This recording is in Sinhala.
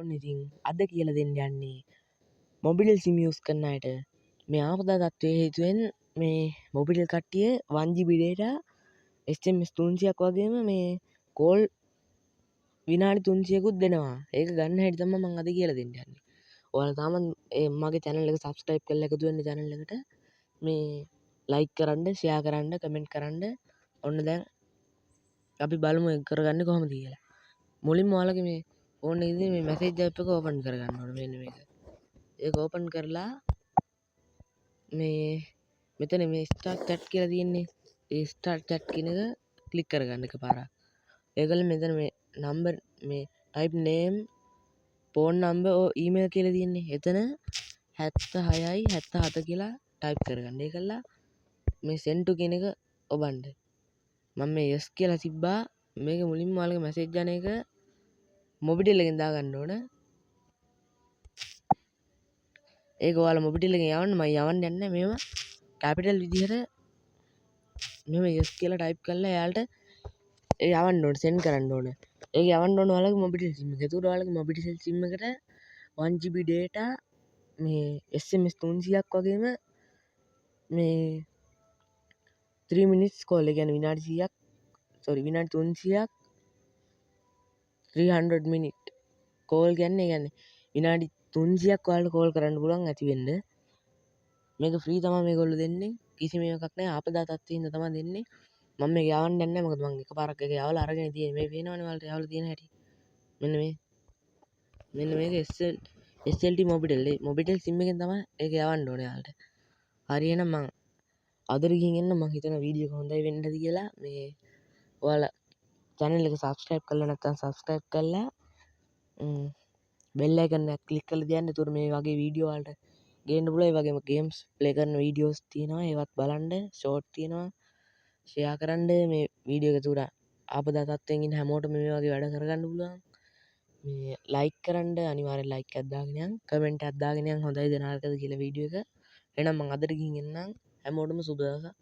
ඔන්න ඉතින් අද කියලා දෙන්න යන්නේ මොබිටෙල් සිම් යූස් කරන අයට මේ ආපදා තත්ත්වයේ හේතුවෙන් මේ මොබිටෙල් කට්ටිය 1GB data SMS 300ක් වගේම මේ කෝල් විනාඩි 300කුත් දෙනවා. ඒක ගන්න හැටි තමයි මම අද කියලා දෙන්න යන්නේ. ඔයාලා තාම මගේ channel එක subscribe කරලා එකතු වෙන්න channel එකට මේ like කරන්න, share කරන්න, comment කරන්න. ඔන්න දැන් අපි බලමු ඒක කරගන්නේ කොහොමද කියලා. මුලින්ම ඔයාලගේ මේ ෆෝන් එකේ මේ message app එක open කරගන්න ඕනේ මෙන්න මේක. ඒක open කරලා මේ මෙතන මේ start chat කියලා තියෙන්නේ. ඒ start chat කියන එක click කරගන්න එකපාරක්. ඒකල මෙතන මේ number මේ type name phone number or email කියලා තියෙන්නේ. එතන 76යි 77 කියලා type කරගන්න. ඒකලා මේ send to කියන එක ඔබන්න. මම මේ yes කියලා තිබ්බා. මේක මුලින්ම ඔයාලගේ message යන එක මොබිටෙල් එකෙන් දාගන්න ඕන. ඒක ඔයාලා මොබිටෙල් එකෙන් යවන්න මම යවන්න යන්නේ මේව කැපිටල් විදිහට මෙහෙම yes කියලා type කරලා එයාලට ඒ යවන්න ඕන send කරන්න ඕන. ඒක යවන්න ඕන ඔයාලගේ මොබිටෙල් sim එක. ඒකට ඔයාලගේ මොබිටෙල් sim එකට 1GB data මේ SMS 300ක් වගේම මේ 3 minutes call එක කියන්නේ විනාඩි 100ක් sorry විනාඩි 300ක් 300 minute call කියන්නේ විනාඩි 300ක් ඔයාලට කෝල් කරන්න පුළුවන් ඇති වෙන්න. මේක ෆ්‍රී තමයි මේගොල්ලෝ දෙන්නේ. කිසිම එකක් නැහැ. ආපදා තත්ත්වයේ ඉඳ තමයි දෙන්නේ. මම මේක යවන්න යන්නේ නැහැ. මොකද මම එකපාරක් ඒක යවලා අරගෙන තියෙන්නේ. මේ පේනවනේ ඔයාලට යවලා තියෙන හැටි. මෙන්න මේක SLT මොබිටෙල්. ඒ මොබිටෙල් සිම් එකෙන් තමයි ඒක යවන්න ඕනේ ඔයාලට. හරි එහෙනම් මම අදට ගිහින් එන්න. මම හිතන වීඩියෝ එක හොඳයි වෙන්නද කියලා. මේ ඔයාලා channel එක subscribe කරලා නැත්නම් subscribe කරලා බෙල් අයිකන් එක ක්ලික් කරලා තියන්න. ඒතකොට මේ වගේ වීඩියෝ වලට ගේන්න පුළුවන්. ඒ වගේම ගේම්ස් ප්ලේ කරන වීඩියෝස් තියෙනවා. ඒවත් බලන්න. ෂෝට් තියෙනවා. ෂෙයා කරන්න. මේ වීඩියෝ එක තුර ආපදා තත්ත්වයෙන් ඉන්න හැමෝටම මේ වගේ වැඩ කරගන්න පුළුවන්. මේ ලයික් කරන්න අනිවාර්යෙන් ලයික් එකක් දාගෙන යන්න. කමෙන්ට් එකක් දාගෙන යන්න හොඳයිද නරකද කියලා වීඩියෝ එක. එහෙනම් මම අදට ගිහින් එන්නම්. හැමෝටම සුබ දවසක්.